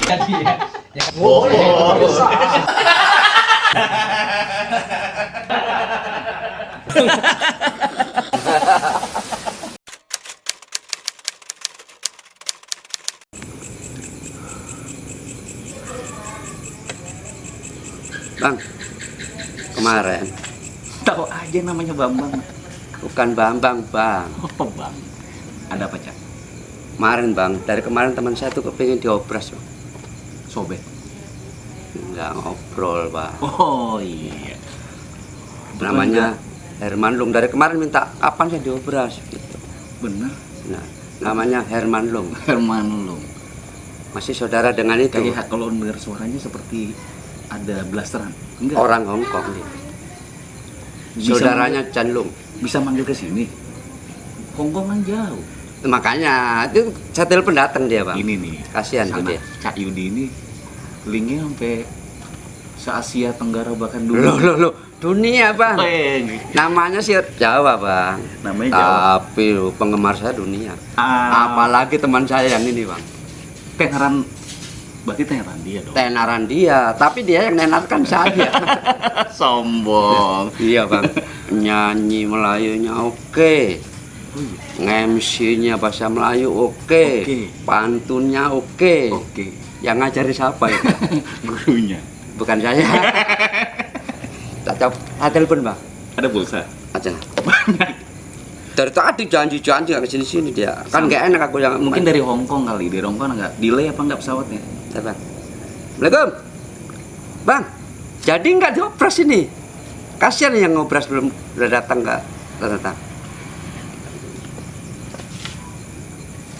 Jadi ya. Boleh. Bisa. Bang, kemarin Tahu aja namanya Bambang. bukan Bambang, Bang. Oh, Bang. Ada apa, Cak? Kemarin, Bang, dari kemarin teman saya tuh kepingin diobras, Bang. Sobek. Nggak ngobrol, Bang. Oh, iya. Namanya Herman Lung. Dari kemarin minta kapan saya diobras gitu. Bener. Nah, namanya Herman Lung. Herman Lung. Masih saudara dengan itu. Kayak kalau dengar suaranya seperti ada blasteran. Enggak. Orang Hong Kong nih. Bisa Saudaranya Chan Lung. Bisa manggil ke sini. Hongkong kan jauh. Makanya itu saya telepon datang dia, Bang. Ini nih. Kasihan tuh sama dia. Cak Yudi ini linknya sampai se-Asia Tenggara bahkan Loh, dunia. loh. Dunia, Bang. Eh, Namanya sih Jawa, Bang. namanya Jawa. Tapi penggemar saya dunia. Ah, Apalagi teman saya yang ini, Bang. tenaran, berarti tenaran dia dong. Tenaran dia, tapi dia yang nenarkan saya. Sombong. Iya, Bang. Nyanyi Melayunya oke. MC-nya bahasa Melayu oke. Oke. Pantunnya oke. Oke. Yang ngajari siapa itu? Gurunya. Bukan saya. Tak coba, telepon, Bang. Ada pulsa. Aja. Dari tadi janji-janji nggak kesini-sini dia. Kan nggak enak aku yang Mungkin dari Hongkong kali. Dari Hongkong nggak delay apa nggak pesawatnya? Ya, Bang. Assalamualaikum. Bang, jadi nggak diopras ini? Kasihan yang ngobras belum udah datang nggak datang.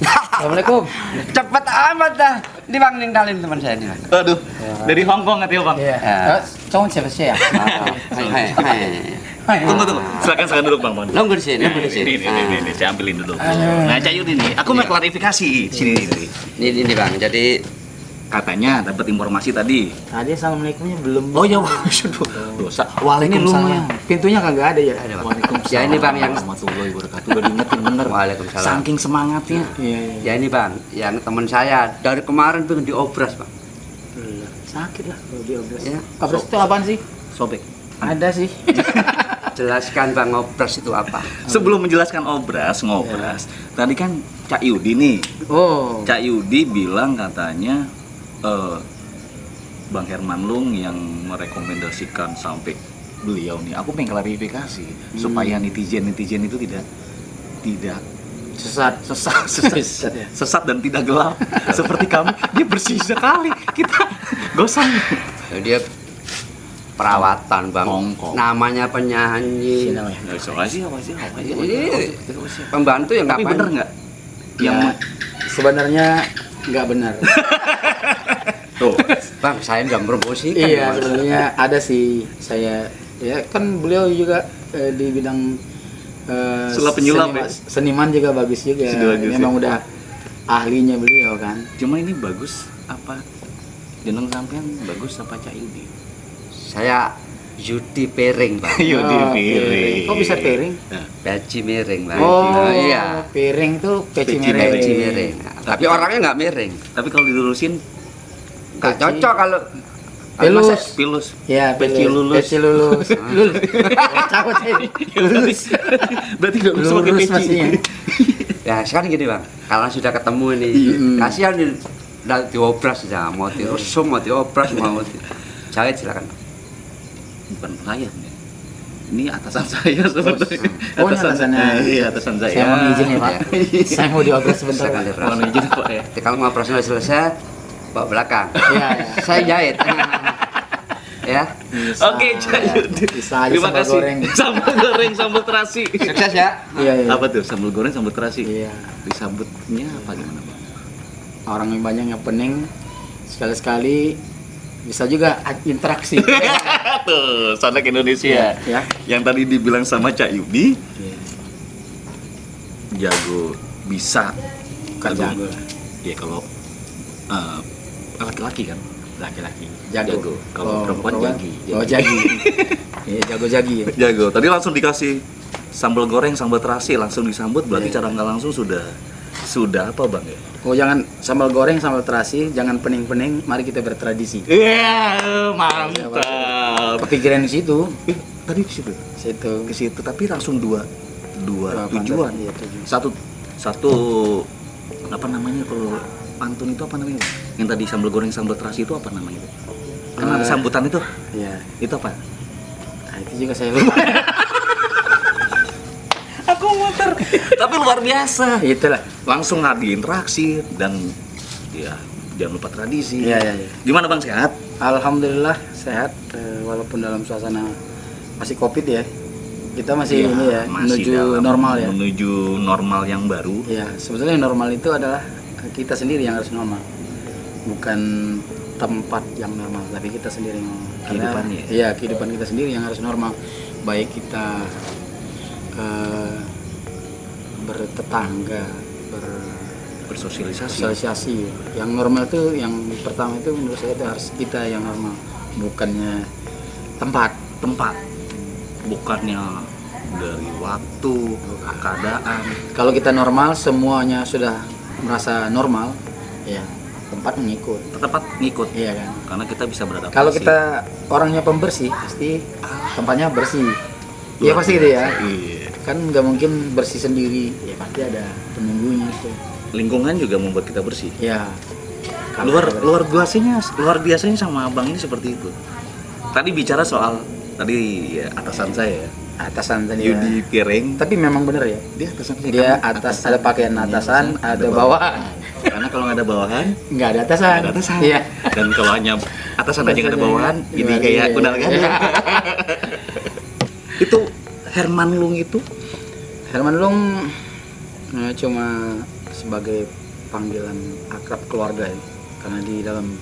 Assalamualaikum. Cepet amat dah. Ini Bang ninggalin teman saya ini, Bang. Aduh, dari Hongkong katanya Bang. Iya. Ya. Cowok siapa sih ya? Hai. Tunggu. Silakan duduk Bang. Nunggu di sini, nunggu di sini. Ini, saya ambilin dulu. Nah, Cak Yudi nih, aku mau klarifikasi sini. Ini Bang. Jadi Katanya dapat informasi tadi. Tadi assalamualaikumnya belum. Oh ya, waduh, dosa. Ini Waalaikumsalam. lumayan. Pintunya kagak ada ya? ada, Bang. Waalaikumsalam. Ya, ini, Bang, yang- warahmatullahi wabarakatuh. Udah diingetin bener. Waalaikumsalam. Saking semangatnya. Iya. ya ini Bang, yang teman saya dari kemarin pengen diobras, Bang. Sakit lah kalau diobras. Ya. Obras itu apaan sih? Sobek. Ada sih. Jelaskan Bang, obras itu apa? Sebelum menjelaskan ngobras. Tadi kan Cak Yudi nih. Oh. Cak Yudi bilang katanya Bang Herman Lung yang merekomendasikan sampai beliau nih. Aku pengen klarifikasi supaya netizen itu tidak Sesat. sesat dan tidak gelap seperti kami. Dia bersih sekali. Kita gosong. Dia perawatan, Bang. Hongkong. Namanya penyanyi. Namanya. Apa sih? Ini pembantu yang Tapi ngapain? bener nggak? Ya, sebenarnya nggak benar. Tuh. Bang, saya nggak mempromosikan. Iya, Bang. sebenarnya ada sih. Saya ya kan beliau juga di bidang Sulap penyulap ya? Seniman juga bagus juga. Sudah bagus Memang ya? udah ahlinya beliau kan. Cuma ini bagus apa? Jeneng sampean bagus apa Cak Yudi? Saya Yudi Piring, Bang. Yudi Oh, piring. Kok bisa piring? Peci miring, Bang. Oh, Iya. piring tuh peci Peci miring. Peci miring. Nah, tapi orangnya nggak miring. Tapi kalau dilurusin Nggak Peci. cocok kalau Pilus. masa- pilus. Ya, Peci pilus. lulus. Peci lulus. Lulus. Cakut sih. Lulus. Berarti nggak bisa pakai Lurus peci. pastinya. Ya sekarang gini, Bang, kalau sudah ketemu ini, kasihan nih, udah diobras ya, mau dirusum, mau diobras, mau jahit silakan. Bukan saya. Ini atasan saya sebenarnya. Oh, ini atasannya. Iya, atasan saya. Saya mau izin ya, Pak. Iya. Saya mau diobras sebentar. Silakan Pak. diobras. Mohon izin Pak ya. Jadi kalau mau operasi sudah selesai, bawa belakang. Iya, iya. Saya jahit. Ya, Bisa. Oke, Cak Yudi. Bisa aja Terima sambal kasih. goreng. Sambal goreng, sambal terasi. sukses ya. Iya, iya. Apa tuh? Sambal goreng, sambal terasi. Iya. Disambutnya apa gimana, Pak? Orang yang banyak yang pening sekali-sekali bisa juga interaksi. Tuh, Sanak Indonesia. Ya. Yang tadi dibilang sama Cak Yudi, Iya. jago bisa Bukan jago. ya kalau laki-laki kan Laki-laki. jago. Kalau perempuan jagi. Oh, jagi. Iya, jago jagi ya. Jago. Tadi langsung dikasih sambal goreng, sambal terasi, langsung disambut berarti Iya. cara nggak langsung sudah Sudah apa bang ya? Oh jangan sambal goreng, sambal terasi, jangan pening-pening, mari kita bertradisi. Iya, mantap. Kepikiran di situ, Tadi ke situ. Ke situ, tapi langsung dua tujuan. Iya, tujuan. Satu apa namanya kalau pantun itu apa namanya? Yang tadi sambal goreng sambal terasi itu apa namanya? Kan ada sambutan itu. Iya. Itu apa? Nah, itu juga saya lupa. Aku muter. Tapi luar biasa. Itulah. Langsung ada interaksi dan ya jangan lupa tradisi. Iya. Gimana bang, sehat? Alhamdulillah sehat, walaupun dalam suasana masih Covid ya. Kita masih ini ya, masih menuju dalam normal ya. Menuju normal yang baru. Ya, sebetulnya yang normal itu adalah kita sendiri yang harus normal. Bukan tempat yang normal, tapi kita sendiri yang normal. Kehidupannya. Iya, kehidupan kita sendiri yang harus normal. Baik kita bertetangga, bersosialisasi. Yang normal itu, yang pertama itu menurut saya itu harus kita yang normal, bukannya tempat. Bukannya dari waktu, keadaan. Kalau kita normal, semuanya sudah merasa normal, ya tempat mengikut. Tempat ngikut. Iya kan. Karena kita bisa beradaptasi. Kalau kita orangnya pembersih, pasti tempatnya bersih. Iya pasti gitu ya. Iya. Kan nggak mungkin bersih sendiri, ya pasti ada penunggunya itu. Lingkungan juga membuat kita bersih. Ya. Luar biasanya sama abang ini seperti itu. Tadi bicara soal ya, atasan saya. Atasan tadi ya. Yudi Piring. Tapi memang bener ya. Dia atasan saya. Dia atas ada pakaian atasan, ada bawahan. Karena kalau nggak ada bawahan, Nggak ada atasan. nggak ada atasan. Iya. Dan kalau hanya atasan aja nggak ada bawahan, jadi kayak kunal kan. Iya. Itu Herman Lung itu Herman Lung cuma sebagai panggilan akrab keluarga ya. Karena di dalam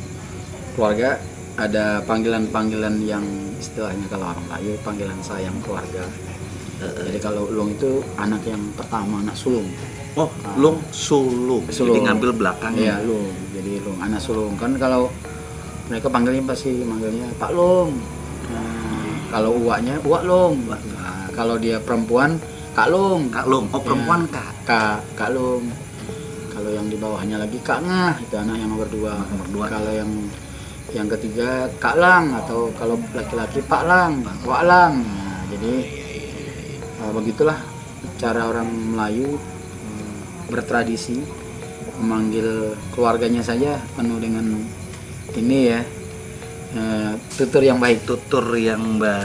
keluarga ada panggilan-panggilan yang istilahnya kalau orang Melayu panggilan sayang keluarga. Jadi kalau Lung itu anak yang pertama, anak sulung. Oh, Lung sulung. Jadi ngambil belakangnya. Iya, Lung. Jadi Lung, anak sulung. Kan kalau mereka panggilnya pasti manggilnya Pak Lung. Kalau uaknya Uak Lung. Nah, kalau dia perempuan Kak Lung. Kak Lung. Oh, perempuan Ya, Kak. Kak Lung. Kalau yang di bawahnya lagi Kak Ngah, itu anak yang nomor 2. Kalau yang ketiga Kak Lang, atau kalau laki-laki Pak Lang, Wak Lang. Nah, jadi begitulah cara orang Melayu bertradisi memanggil keluarganya saja penuh dengan ini ya, tutur yang baik.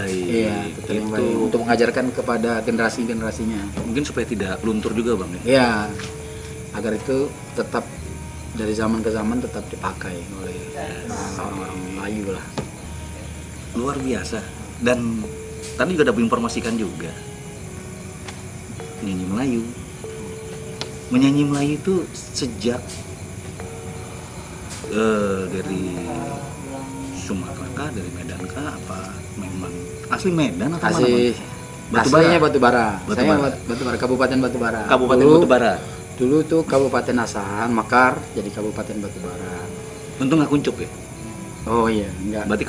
Iya, Tutur yang baik untuk mengajarkan kepada generasinya. Mungkin supaya tidak luntur juga bang. Ya, agar itu tetap dari zaman ke zaman tetap dipakai oleh orang-orang Melayu lah. Luar biasa. Dan tadi juga dapat informasikan juga menyanyi Melayu itu sejak dari Sumatera kah, dari Medan kah, apa memang asli Medan atau mana? Aslinya Batubara. Saya Batubara. Batubara, Kabupaten Batubara. Kabupaten Batubara. Dulu tuh Kabupaten Asahan, Mekar, jadi Kabupaten Batubara. Untung nggak kuncup ya. Oh iya, enggak. Berarti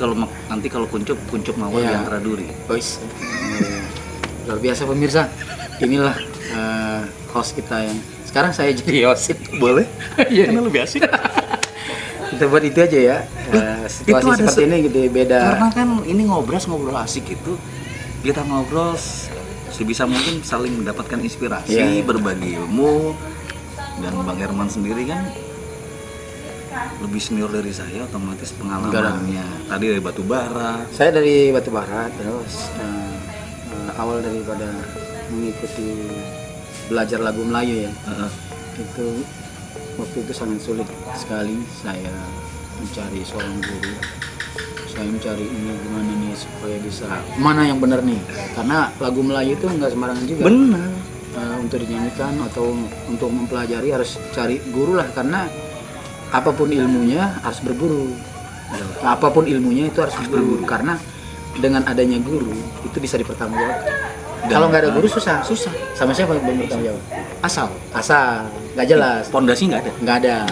nanti kalau kuncup mawar Iya. di antara duri. Boys. Luar biasa pemirsa. Inilah host kita yang sekarang saya jadi host. Boleh? Iya. Karena lebih asik. Kita buat itu aja ya. Situasi itu ada seperti ini gitu beda. Karena kan ini ngobrol asik itu. Kita ngobrol sebisa mungkin saling mendapatkan inspirasi, Iya. berbagi ilmu. Dan Bang Herman sendiri kan lebih senior dari saya, otomatis pengalamannya tadi dari Batubara. Saya dari Batubara, terus awal daripada mengikuti belajar lagu Melayu ya. Itu waktu itu sangat sulit sekali saya mencari seorang guru. Saya mencari ini gimana nih supaya bisa mana yang benar nih, karena lagu Melayu itu nggak sembarangan juga. Benar. Untuk dinyanyikan atau untuk mempelajari harus cari guru lah, karena apapun ilmunya harus berguru. Apapun ilmunya itu harus berguru, karena dengan adanya guru itu bisa dipertanggungjawabkan. Kalau nggak ada guru susah. Sama siapa yang bertanggung jawab? Asal, nggak jelas. Pondasi nggak ada.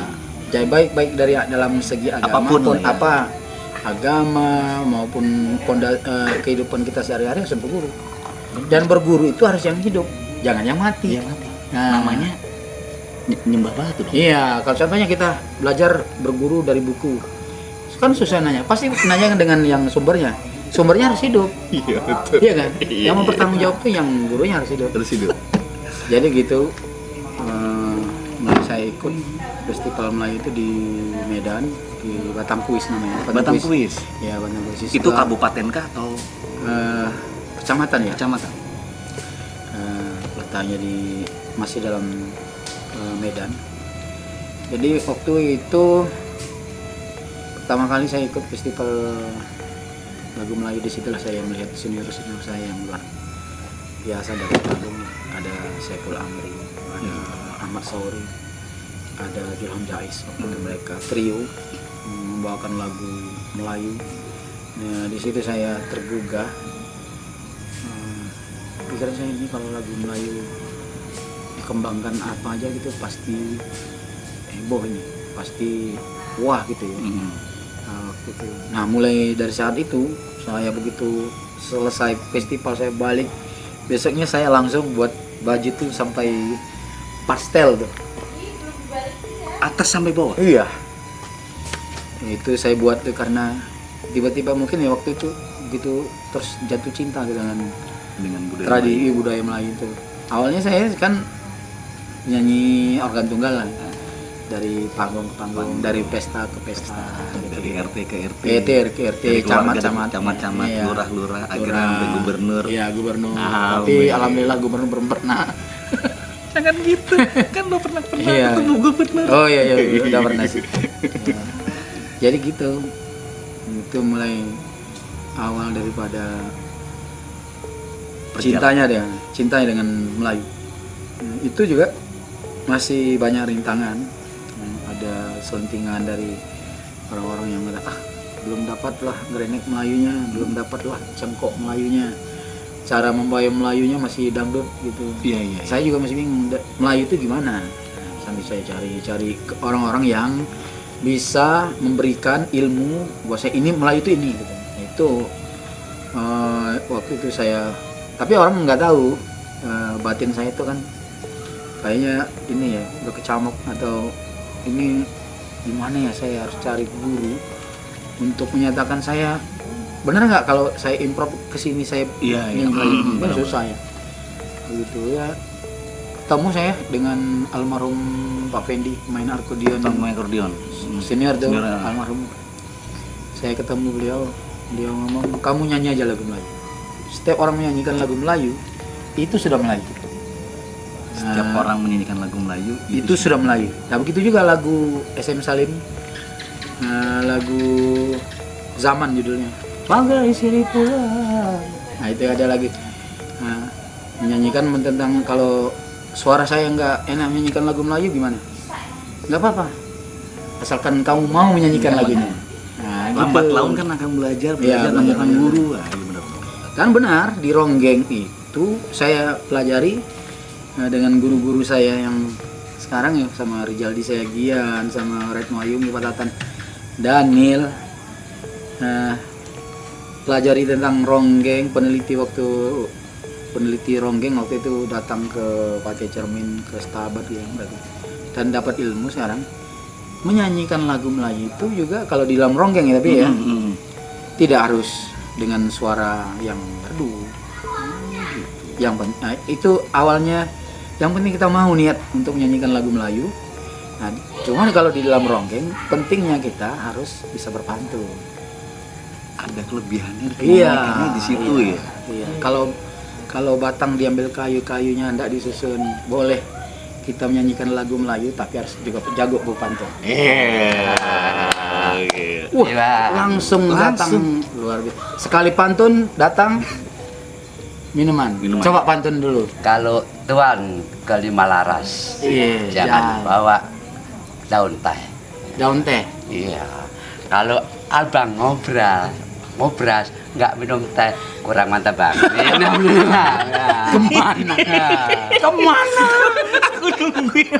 Jadi baik dari dalam segi agama Apapun maupun ya. agama maupun kehidupan kita sehari-hari harus berguru. Dan berguru itu harus yang hidup, jangan yang mati. Iya, mati. Nah, Namanya nyembah batu dong. Iya, kalau contohnya kita belajar berguru dari buku, kan susah nanya. Pasti nanya dengan yang sumbernya. Sumbernya harus hidup, Iya betul. iya kan? Iya, Yang mau bertanggung jawab tuh yang gurunya harus hidup. Terus hidup. Jadi gitu, mulai saya ikut festival Melayu itu di Medan, di Batangkuis namanya. Batangkuis. Ya, Batangkuis. Itu kabupaten kah atau Kecamatan ya? kecamatan? Letaknya masih dalam Medan. Jadi waktu itu pertama kali saya ikut festival lagu Melayu, disitulah saya melihat senior saya yang luar biasa dari Bandung. Ada Saiful Amri, ada Ahmad Sauri, ada Julham Jais. Waktu itu mereka trio membawakan lagu Melayu. Nah, di situ saya tergugah. Pikiran saya ini kalau lagu Melayu dikembangkan apa aja gitu pasti heboh ini, pasti wah gitu ya. Gitu. Nah, mulai dari saat itu saya begitu selesai festival saya balik, besoknya saya langsung buat baju tuh sampai pastel tuh. Atas sampai bawah. Iya. Itu saya buat tuh karena tiba-tiba mungkin ya waktu itu gitu terus jatuh cinta gitu Dengan budaya tradisi budaya Melayu itu. Awalnya saya kan nyanyi organ tunggal lah. Dari panggung ke panggung, dari pesta ke pesta, dari RT ke RT, ke RT, camat, iya. Lurah, akhirnya sampai gubernur. Iya, gubernur. Ah, Tapi iya. alhamdulillah gubernur belum pernah. Jangan gitu, kan lo pernah Iya. ketemu gubernur. Oh iya, udah pernah sih. Ya. Jadi gitu, itu mulai awal daripada cintanya dengan Melayu. Itu juga masih banyak rintangan, ada selentingan dari orang-orang yang kata belum dapat lah gerenek Melayunya, belum dapat lah cengkok Melayunya, cara membayar Melayunya masih dangdut gitu. Iya. Saya juga masih bingung Melayu itu gimana. Sampai saya cari ke orang-orang yang bisa memberikan ilmu bahwa saya ini Melayu itu ini gitu. Itu waktu itu saya, tapi orang nggak tahu batin saya itu kan kayaknya ini ya udah kecamuk atau ini gimana ya, saya harus cari guru untuk menyatakan saya benar nggak kalau saya improv kesini saya Iya. kan susah ya begitu ya. Ketemu saya dengan almarhum Pak Fendi, main akordeon, senior tuh, almarhum. Saya ketemu beliau ngomong, kamu nyanyi aja lagu Melayu. Setiap orang menyanyikan lagu Melayu itu sudah Melayu. Setiap orang menyanyikan lagu Melayu itu sudah Melayu. Nah begitu juga lagu SM Salim, lagu Zaman judulnya. Bagai sirih pulang. Nah itu ada lagi. Menyanyikan tentang kalau suara saya nggak enak menyanyikan lagu Melayu gimana? Nggak apa-apa. Asalkan kamu mau menyanyikan lagunya. Nah, lambat gitu. laun kan akan belajar Iya, menemukan guru. Benar. Kan benar, di Ronggeng itu saya pelajari dengan guru-guru saya yang sekarang ya, sama Rijaldi Sayagian, sama Retno Ayumi, Pak Tatan, Daniel. Pelajari tentang Ronggeng, peneliti Ronggeng waktu itu datang ke Pakai Cermin, ke Stabat ya berarti, dan dapat ilmu sekarang. Menyanyikan lagu Melayu itu juga kalau di dalam Ronggeng ya, tapi ya tidak harus dengan suara yang merdu. Itu awalnya yang penting kita mau niat untuk menyanyikan lagu Melayu. Nah, cuman kalau di dalam Ronggeng pentingnya kita harus bisa berpantun. Ada kelebihannya Iya, di situ ya. Iya. Kalau batang diambil kayunya enggak disusun, boleh kita menyanyikan lagu Melayu tapi harus juga jago berpantun. Langsung datang luar biasa. Sekali pantun datang minuman. Coba pantun dulu. Kalau tuan ke Lima Laras, jangan bawa daun teh. Daun teh. Iya. Kalau abang ngobras nggak minum teh, kurang mantap bang. Kemana? Kemana? Aku nungguin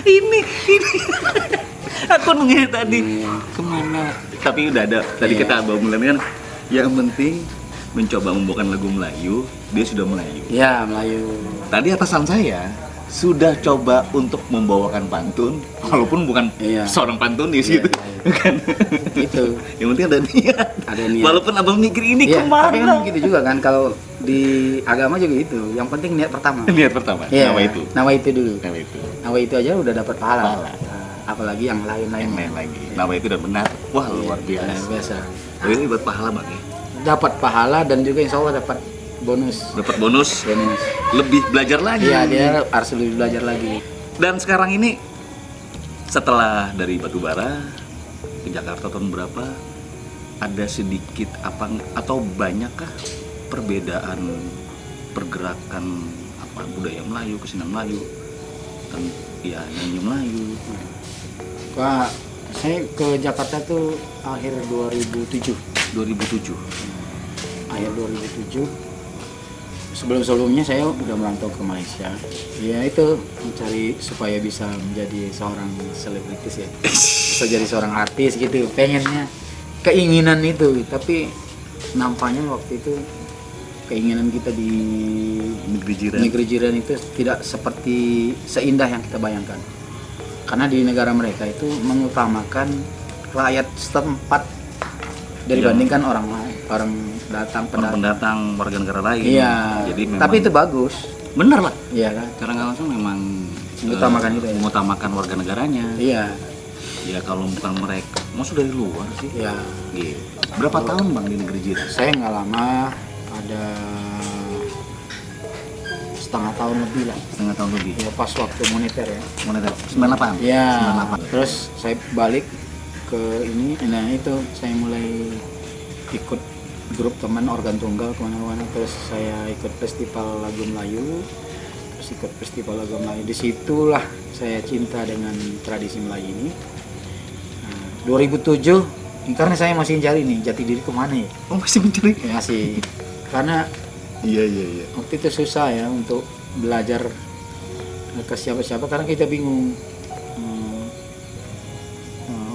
ini aku nungguin tadi kemana, tapi udah ada tadi kita bawa mulai kan, yang penting mencoba membawakan lagu Melayu, dia sudah Melayu. Ya, Melayu. Tadi atasan saya sudah coba untuk membawakan pantun, walaupun bukan Iya. seorang pantunis Iya, gitu. iya. Kan? Itu Yang penting ada niat. ada niat. Walaupun abang mikir ini Iya, tapi kemana? kan gitu juga kan kalau di agama juga gitu. Yang penting niat pertama. Niat pertama, Iya, nama itu. Nawa itu dulu. Nama itu. Nawa itu aja udah dapat pahala. Pahala. Nah, apalagi yang lain-lain. Yang lain lagi. Nama itu udah benar. Wah, luar Luar biasa. biasa. Oh, ini buat pahala bang ya? Dapat pahala dan juga insya Allah dapat bonus. Dapat bonus, Bonus. lebih belajar lagi. Iya, dia harus lebih belajar lagi. Dan sekarang ini setelah dari Batubara ke Jakarta tahun berapa, ada sedikit apa atau banyakkah perbedaan pergerakan apa budaya Melayu, kesenian Melayu, dan ya nyanyi Melayu? Wah, saya ke Jakarta tuh akhir 2007. 2007. Akhir 2007. Sebelum-sebelumnya saya udah merantau ke Malaysia. Ya itu mencari supaya bisa menjadi seorang selebritis ya. Bisa jadi seorang artis gitu. Pengennya keinginan itu, tapi nampaknya waktu itu keinginan kita di Negeri jiran. negeri jiran itu tidak seperti seindah yang kita bayangkan. Karena di negara mereka itu mengutamakan rakyat setempat dibandingkan orang lain, orang datang Orang pendatang warga negara lain. Iya. Jadi memang Tapi itu bagus. bener lah. Iya kan? Cara nggak langsung memang Mengutamakan itu ya. mengutamakan warga negaranya. Iya. Ya kalau bukan mereka, maksud dari luar sih. Iya. Gitu. Berapa tahun bang di negeri jiran? Saya nggak lama, ada setengah tahun lebih lah. Setengah tahun lebih. Ya pas waktu moneter ya. Moneter 98. Iya. 98. Terus saya balik ke ini, nah itu saya mulai ikut grup teman organ tunggal kemana-mana. Terus saya ikut festival lagu Melayu, terus ikut festival lagu Melayu. Disitulah saya cinta dengan tradisi Melayu ini. Nah, 2007, karena saya masih mencari nih jati diri kemana ya. Oh masih mencari? Ya, masih, karena Iya. waktu itu susah ya untuk belajar ke siapa-siapa karena kita bingung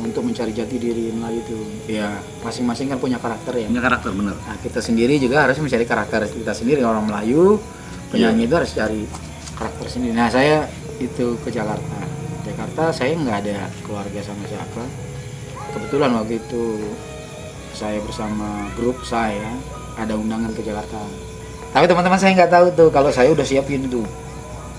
untuk mencari jati diri Melayu itu. Ya masing-masing kan punya karakter ya. Punya karakter bener. Nah, kita sendiri juga harus mencari karakter kita sendiri. Orang Melayu penyanyi itu harus cari karakter sendiri. Nah saya itu ke Jakarta. Jakarta saya nggak ada keluarga sama siapa. Kebetulan waktu itu saya bersama grup saya ada undangan ke Jakarta. Tapi teman-teman saya nggak tahu tuh kalau saya udah siapin tuh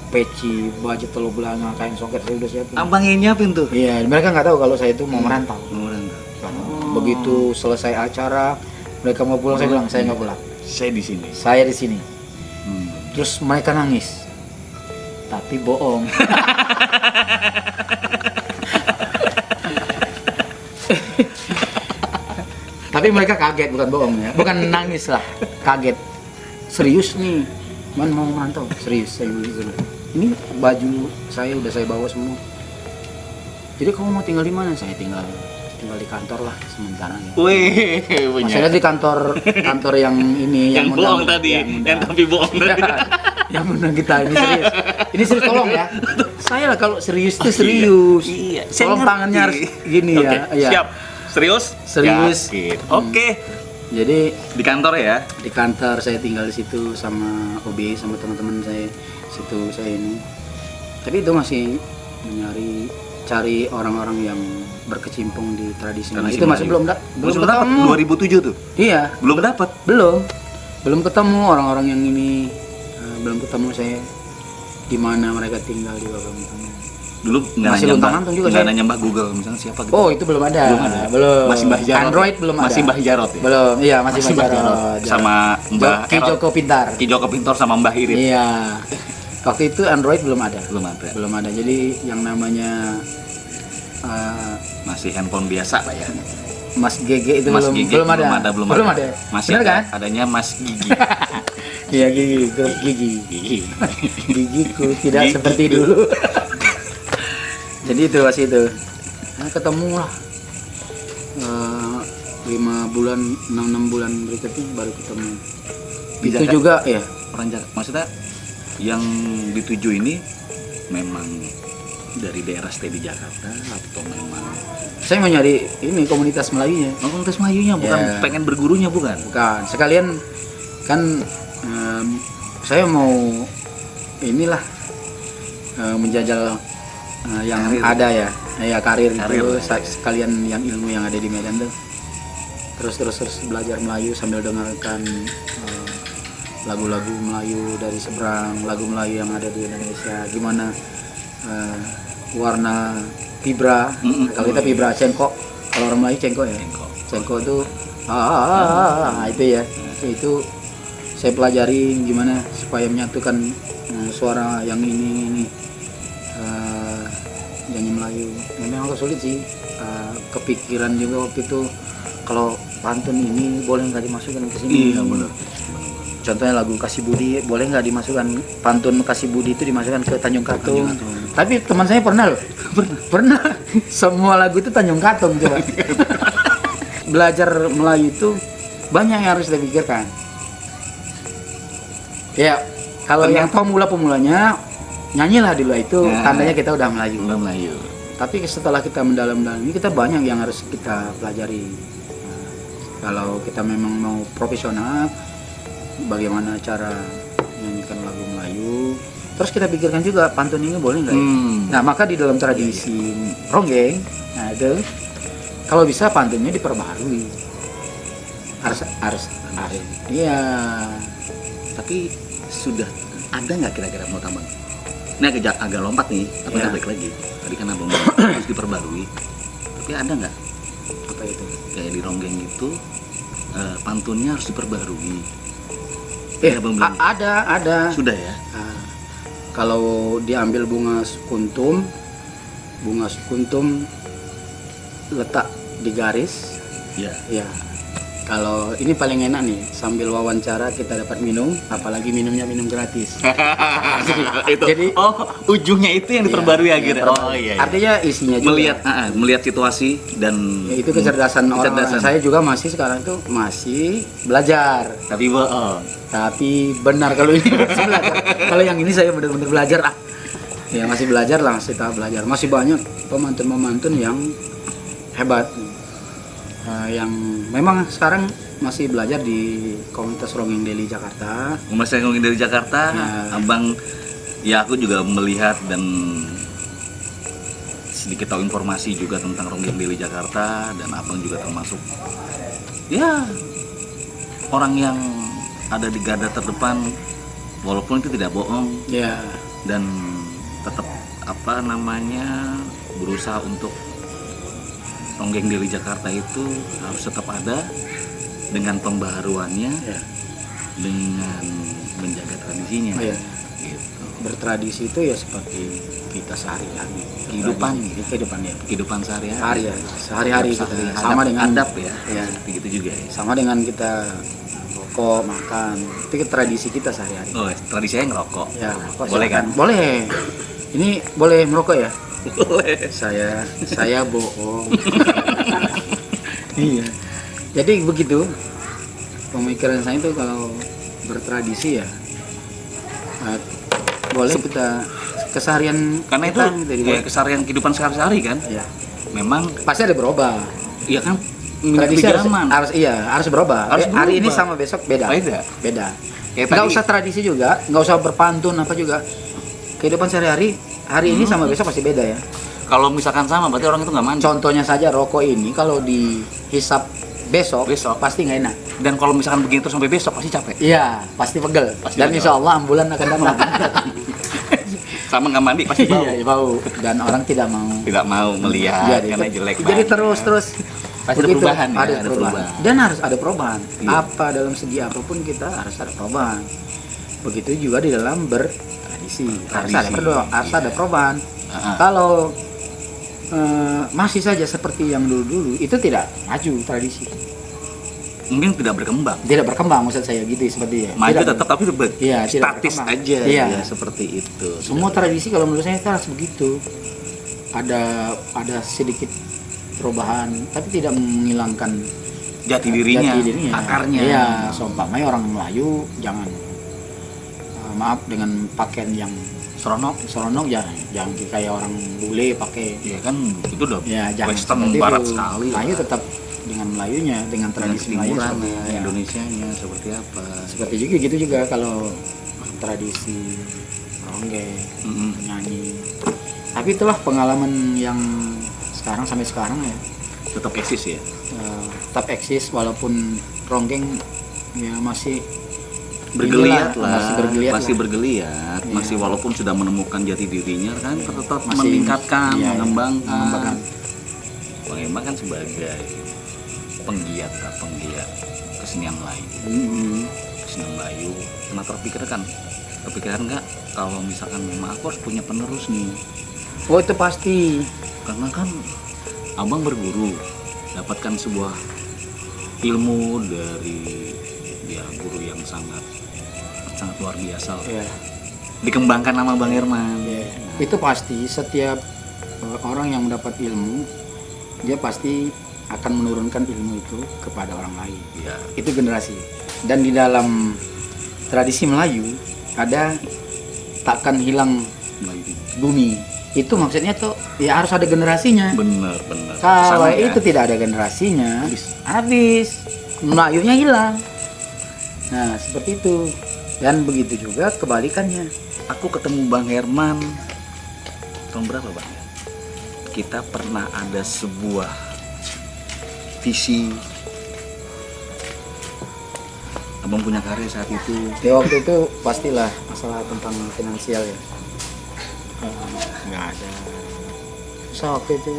peci, baju telo belanga, kain soket saya udah siapin. Abang yang nyiapin tuh? Iya, mereka nggak tahu kalau saya itu mau merantau. Merantau. Begitu selesai acara, mereka mau pulang, saya bilang saya nggak pulang. Saya di sini. Saya di sini. Hmm. Terus mereka nangis, tapi bohong. Tapi mereka kaget, bukan bohong ya, bukan nangis lah, kaget. Serius nih, man mau merantau, serius saya bilang gitu. Ini baju saya udah saya bawa semua. Jadi kamu mau tinggal di mana? Saya tinggal di kantor lah sementara ya. Wih, Masih ada di kantor yang ini yang bohong undang- tadi, yang undang. yang tapi bohong tadi. Yang undang kita ini serius. Ini serius tolong ya. Saya lah kalau serius itu serius. Iya. Tolong tangannya harus gini Oke, ya. Iya. siap. Serius? Serius. Yakin. Oke. Jadi Di kantor ya? di kantor saya tinggal di situ sama OB sama teman-teman saya situ saya ini. Tapi itu masih cari orang-orang yang berkecimpung di tradisi Melayu. Itu masih belum dapat ketemu. 2007 tuh. Iya, Belum dapat. belum ketemu orang-orang yang ini. Belum ketemu saya di mana mereka tinggal di bawah kamu. Dulu nggak Masih nanya luntang-lantung juga nggak saya. nanya Mbak Google misalnya siapa gitu. Oh, itu belum ada. Belum ada. Belum. Masih Mbah Jarot. Android belum ada. Masih Mbah Jarot ya? Belum. Iya, masih Mbah Mbah Jarot. Sama Mbah Ki Joko Pintar. Ki Joko Pintor sama Mbah Irit. Iya. Waktu itu Android belum ada. Belum ada. Belum ada. Jadi yang namanya Masih handphone biasa lah ya. Mas GG itu Mas belum Gigi belum ada. belum ada. Masih Bener ada, kan? adanya Mas Gigi. Iya, Gigi, grup Gigi. Gigi. Gigiku tidak Gigi. seperti dulu. Jadi itu masih itu. Nah, ketemu lah. 5 bulan, 6 bulan berikutnya baru ketemu. Di Itu Jakarta? juga ya. Orang Jakarta. Maksudnya yang dituju ini memang dari daerah stay di Jakarta atau memang Saya mau nyari ini komunitas Melayunya. komunitas Melayunya bukan Ya. pengen bergurunya bukan? Bukan. Sekalian kan saya mau inilah menjajal yang Karir. ada ya, karir Karir. itu sekalian yang ilmu yang ada di Medan tuh. Terus belajar Melayu sambil dengarkan lagu-lagu Melayu dari seberang, lagu Melayu yang ada di Indonesia. Gimana warna vibra. Kalau kita vibra cengkok, kalau orang Melayu cengkok ya. Cengkok itu itu ya. Itu saya pelajari gimana supaya menyatukan suara yang ini nyanyi Melayu. Memang agak sulit sih. Kepikiran juga waktu itu kalau pantun ini boleh nggak dimasukkan ke sini? Iya benar. Contohnya lagu Kasih Budi boleh nggak dimasukkan, pantun Kasih Budi itu dimasukkan ke Tanjung Katung. Tapi teman saya pernah loh, pernah semua lagu itu Tanjung Katung coba. Belajar Melayu itu banyak yang harus dipikirkan. Ya kalau yang pemula-pemulanya nyanyilah dulu itu tandanya kita udah Melayu. Udah Melayu. Tapi setelah kita mendalam-dalam ini kita banyak yang harus kita pelajari. Kalau kita memang mau profesional, bagaimana cara menyanyikan lagu Melayu, terus kita pikirkan juga pantun ini boleh nggak ya? Nah maka di dalam tradisi ronggeng, nah itu kalau bisa pantunnya diperbarui, harus iya. Tapi sudah ada nggak kira-kira mau tambah? Ini agak lompat nih, tapi Ya. balik lagi. Tadi kan abang bilang harus diperbarui. Tapi ada nggak Apa itu? kayak di ronggeng itu pantunnya harus diperbarui? Ya, abang bilang. Ada. Sudah ya. Nah, kalau diambil bunga sekuntum letak di garis, Ya. ya. Kalau ini paling enak nih, sambil wawancara kita dapat minum, apalagi minumnya minum gratis. Itu. Jadi- ujungnya itu yang diperbarui Iya, akhirnya. perbarui. Oh iya. Artinya isinya juga. Melihat situasi dan Ya, itu kecerdasan orang. kecerdasan. Saya juga sekarang itu masih belajar. Tapi bohong. Tapi benar kalau ini masih belajar. Kalau yang ini saya benar-benar belajar lah. Ya masih belajar lah, masih tahap belajar. Masih banyak pemantun-pemantun yang hebat. Yang memang sekarang masih belajar di komunitas Ronggeng Deli Jakarta. Mas ngomongin dari Jakarta, Ya. abang, ya aku juga melihat dan sedikit tahu informasi juga tentang Ronggeng Deli Jakarta, dan abang juga termasuk ya orang yang ada di garda terdepan, walaupun itu tidak bohong Ya, dan tetap berusaha untuk Ronggeng Deli Jakarta itu harus tetap ada dengan pembaharuannya, ya. dengan menjaga tradisinya. Oh, iya. Gitu. Bertradisi itu ya seperti kita sehari-hari. Kehidupan. Kehidupan ya. Kehidupan sehari-hari. Sehari-hari kita sama Adab- dengan adab ya, ya. seperti itu juga ya. Sama dengan kita rokok, makan. Itu tradisi kita sehari-hari. Oh, tradisinya ngerokok. Ya, rokok Boleh silakan. kan? Boleh. Ini boleh merokok ya? Boleh. Saya bohong. Iya. Jadi begitu pemikiran saya itu kalau bertradisi ya boleh kita keseharian Karena itu kita, gitu, ya, keseharian kehidupan sehari-hari kan. ya. Memang Pasti ada berubah. iya kan Tradisi harus, zaman. harus berubah. Harus Hari ini berubah. sama besok beda. Beda. Kayak Nggak tadi- usah tradisi juga, nggak usah berpantun apa juga. Kehidupan sehari-hari hari ini sama besok pasti beda ya. Kalau misalkan sama berarti orang itu nggak mandi. Contohnya saja rokok ini kalau dihisap besok pasti nggak enak. Dan kalau misalkan begini terus sampai besok pasti capek. Iya, pasti pegel. Pasti Dan pegel. insya Allah ambulan akan datang. Sama nggak mandi pasti bau. Iya, bau. Dan orang tidak mau. Tidak mau melihat Jadi, karena jelek. jadi banget. terus Pasti ada begitu. perubahan ya, Ada ada perubahan. perubahan. Dan harus ada perubahan. Iya. Apa dalam segi apapun kita harus ada perubahan. Begitu juga di dalam bertradisi. Harus ada perubahan. Ah. Kalau masih saja seperti yang dulu-dulu itu tidak maju tradisi. Mungkin tidak berkembang. Tidak berkembang maksud saya gitu seperti ya. Maju Tidak tetap tapi Iya, tidak statis berkembang. aja Iya. ya, seperti itu. Semua tradisi kalau menurut saya harus begitu. Ada sedikit perubahan tapi tidak menghilangkan jati dirinya, akarnya. Iya, seumpamanya orang Melayu jangan maaf dengan pakaian yang Seronok. jangan kayak orang bule pakai Ya kan itu udah ya jangan western seperti barat itu. sekali. Melayu tetap dengan Melayunya, dengan tradisi Melayu Timuran seperti- ya, ya. Indonesianya seperti apa. Seperti juga gitu juga kalau tradisi ronggeng, Mm-mm. nyanyi Tapi itulah pengalaman yang sampai sekarang ya. Tetap eksis ya. Tetap eksis walaupun ronggeng ya masih Bergeliat inilah, lah, masih bergeliat. Iya. masih walaupun sudah menemukan jati dirinya kan tetap Masih, meningkatkan, iya, mengembangkan. Bang Herman kan sebagai penggiat kesenian lain, kesenian Melayu. Pernah terpikirkan nggak kalau misalkan memang aku harus punya penerus nih? Oh itu pasti. Karena kan abang berguru, dapatkan sebuah ilmu dari ya guru yang sangat luar biasa lah. Ya. Dikembangkan nama Bang Herman. Ya. Itu pasti setiap orang yang mendapat ilmu dia pasti akan menurunkan ilmu itu kepada orang lain. Ya. Itu generasi. Dan di dalam tradisi Melayu ada takkan hilang bumi. Itu maksudnya tuh ya harus ada generasinya. Bener. Kalau Sama, ya? itu tidak ada generasinya, habis Melayunya hilang. Nah seperti itu. Dan begitu juga kebalikannya. Aku ketemu Bang Herman tahun berapa Bang? Kita pernah ada sebuah visi. Abang punya karya saat itu. Ya waktu itu pastilah masalah tentang finansial ya. Nggak ada. So waktu itu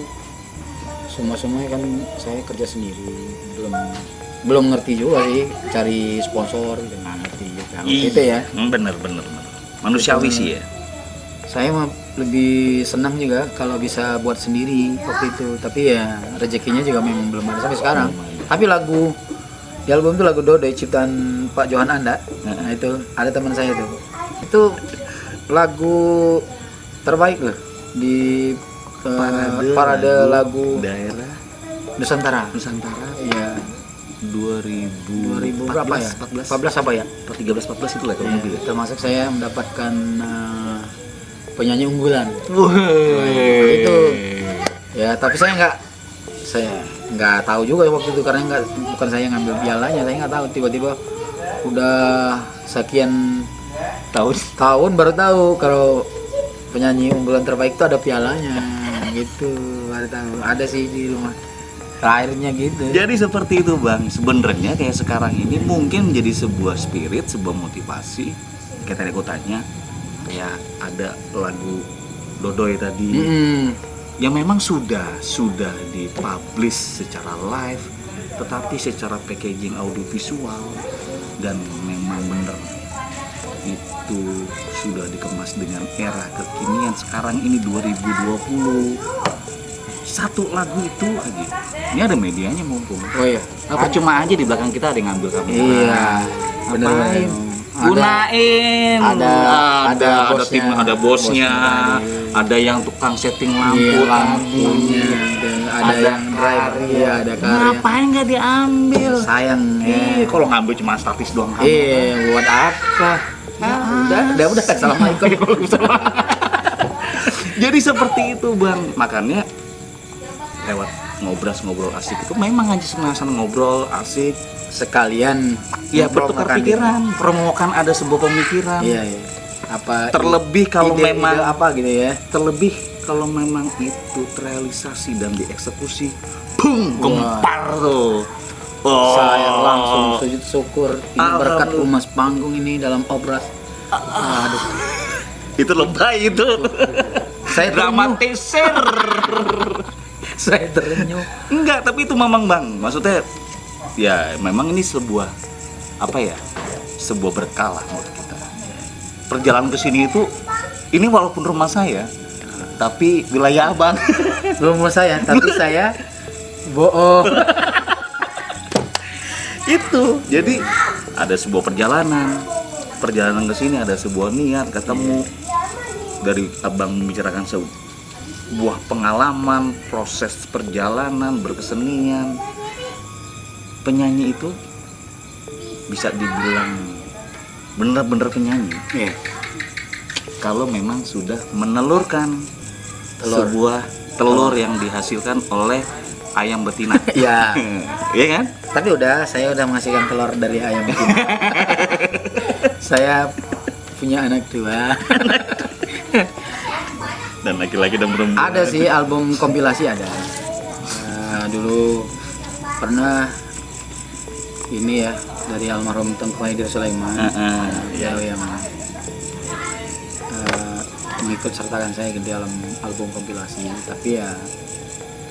semuanya kan saya kerja sendiri, belum ngerti juga sih cari sponsor, nggak ngerti juga waktu itu ya. Bener. Manusiawi sih ya. Saya mah lebih senang juga kalau bisa buat sendiri waktu itu, tapi ya rezekinya juga memang belum ada sampai sekarang. Tapi lagu di album itu lagu Dodoi ciptaan Pak Johan Anda. Nah itu ada teman saya tuh. Itu lagu terbaik loh di parade lagu daerah Nusantara. Iya. 2000 berapa ya? 14 apa ya? 13-14 itu lah kalau mobil ya. Termasuk saya mendapatkan penyanyi unggulan. Itu ya, tapi saya nggak tahu juga waktu itu karena bukan saya ngambil pialanya, saya nggak tahu, tiba-tiba udah sekian tahun baru tahu kalau penyanyi unggulan terbaik itu ada pialanya gitu, baru tahu. Ada sih di rumah terakhirnya gitu. Jadi seperti itu Bang, sebenarnya kayak sekarang ini mungkin menjadi sebuah spirit, sebuah motivasi. Kayak tadi aku tanya, kayak ada lagu Dodoi tadi yang memang sudah dipublish secara live, tetapi secara packaging audiovisual dan memang bener itu sudah dikemas dengan era kekinian. Sekarang ini 2020, satu lagu itu aja. Ini ada medianya mumpung. Oh iya. Apa cuma aja di belakang kita ada yang ngambil kamera. Iya. Ngapain? Ada- Gunain. ada tim, ada bosnya, ada yang tukang setting lampu, Iya, lampunya, ada yang driver, iya, ada karya. Ngapain nggak diambil? Sayang ya. Kalau ngambil cuma statis doang. Buat apa? Udah assalamualaikum. Jadi seperti itu Bang. Makanya lewat ngobrol asik itu memang aja senang ngobrol asik. Sekalian Ya bertukar pikiran, promokan ada sebuah pemikiran. Iya. Apa Terlebih kalau ide memang apa gitu ya. Terlebih kalau memang itu terrealisasi dan dieksekusi, boom, Wah. gempar tuh. Oh. Saya langsung sujud syukur ini berkat Alhamdulillah. Umas Panggung ini dalam obras. Aduh. Itu lebay itu. Saya Dramatisir. Saya terenyuh. Enggak, tapi itu memang Bang. Maksudnya ya memang ini sebuah sebuah berkah lah buat kita. Perjalanan ke sini itu ini walaupun rumah saya tapi wilayah Abang. Rumah saya, tapi saya bohong. Itu. Jadi ada sebuah perjalanan ke sini ada sebuah niat ketemu dari Abang membicarakan sebuah pengalaman, proses perjalanan berkesenian. Penyanyi itu bisa dibilang benar-benar penyanyi. Iya. Kalau memang sudah menelurkan sebuah telur yang dihasilkan oleh ayam betina. Iya. Iya kan? Tapi saya udah menghasilkan telur dari ayam betina. Saya punya anak 2. Dan laki-laki dan perempuan. Ada sih album kompilasi ada. Dulu pernah ini ya dari almarhum Tengku Haidir Sulaiman. Beliau yang mengikut sertakan saya di dalam album kompilasi. Tapi ya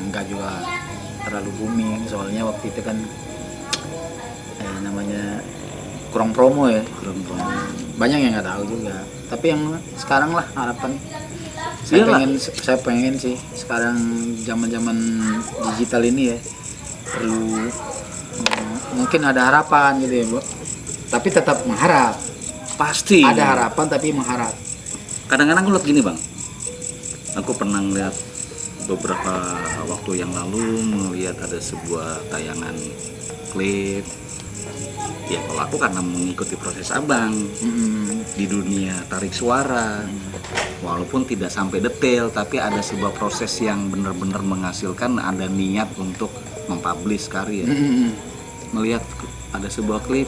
enggak juga terlalu booming soalnya waktu itu kan namanya kurang promo ya. Banyak yang nggak tahu juga. Tapi yang sekarang lah harapan. Saya pengen sih sekarang zaman digital ini ya perlu mungkin ada harapan gitu ya, Bu. Tapi tetap mengharap. Pasti. Ada harapan tapi mengharap. Kadang-kadang aku lihat gini, Bang. Aku pernah lihat beberapa waktu yang lalu melihat ada sebuah tayangan klip. Ya kalau aku karena mengikuti proses Abang di dunia tarik suara, walaupun tidak sampai detail, tapi ada sebuah proses yang benar-benar menghasilkan, ada niat untuk mempublish karya. Melihat ada sebuah klip,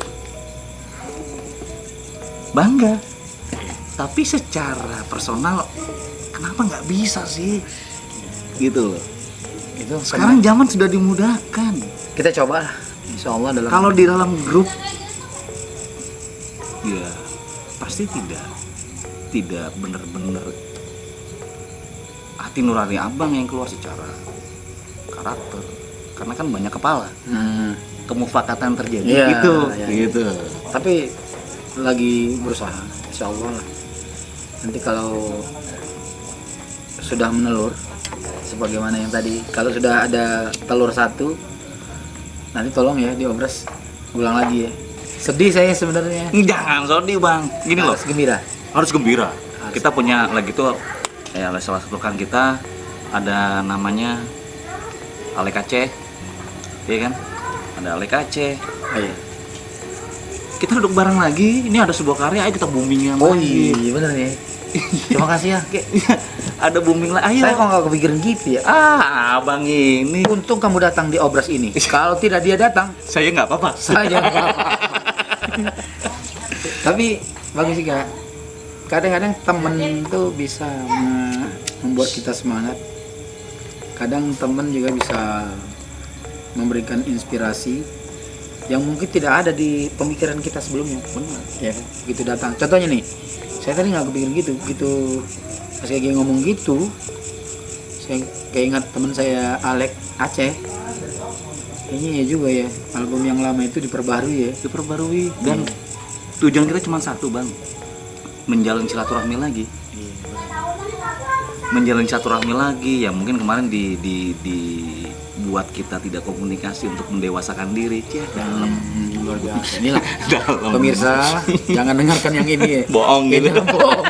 bangga. Tapi secara personal, kenapa nggak bisa sih? Gitu loh. Itu Sekarang zaman sudah dimudahkan. kita coba lah. Insya Allah dalam Kalau di dalam grup, ya pasti tidak benar-benar hati nurani Abang yang keluar secara karakter, karena kan banyak kepala, kemufakatan terjadi. Iya, gitu. Tapi lagi berusaha, insya Allah lah. Nanti kalau sudah menelur, sebagaimana yang tadi, kalau sudah ada telur satu, nanti tolong ya diobras ulang lagi ya. Sedih saya sebenarnya. Jangan sedih, Bang. Gini loh, Harus gembira. harus gembira. Kita punya lagi tuh ya salah satu rekan kita ada namanya Alek Aceh, iya kan? Ada Alek Aceh. Oh, iya. Kita duduk bareng lagi. Ini ada sebuah karya, ayo kita boomingin Oh lagi. iya bener ya. Terima kasih ya. Ada booming lah. Ayo. Saya kok nggak kepikiran gitu ya. Abang ini. Untung kamu datang di obras ini. Kalau tidak dia datang, Saya nggak apa-apa. saya nggak apa-apa. Tapi bagus sih Kak. Kadang-kadang temen tuh bisa membuat kita semangat. Kadang temen juga bisa memberikan inspirasi yang mungkin tidak ada di pemikiran kita sebelumnya. Benar. Ya, begitu datang. Contohnya nih, saya tadi nggak kepikiran gitu. Begitu pas kayak ngomong gitu, saya kayak ingat teman saya Alek Aceh. Kayaknya ya juga ya, album yang lama itu diperbarui ya. Diperbarui. Dan tujuan kita cuma satu, Bang. Menjalin silaturahmi lagi. Menjalin silaturahmi lagi. Ya mungkin kemarin dibuat kita tidak komunikasi untuk mendewasakan diri. Dalam. Luar biasa. Inilah Dalam. pemirsa, jangan dengarkan yang ini ya. Bohong gitu. Ini bohong.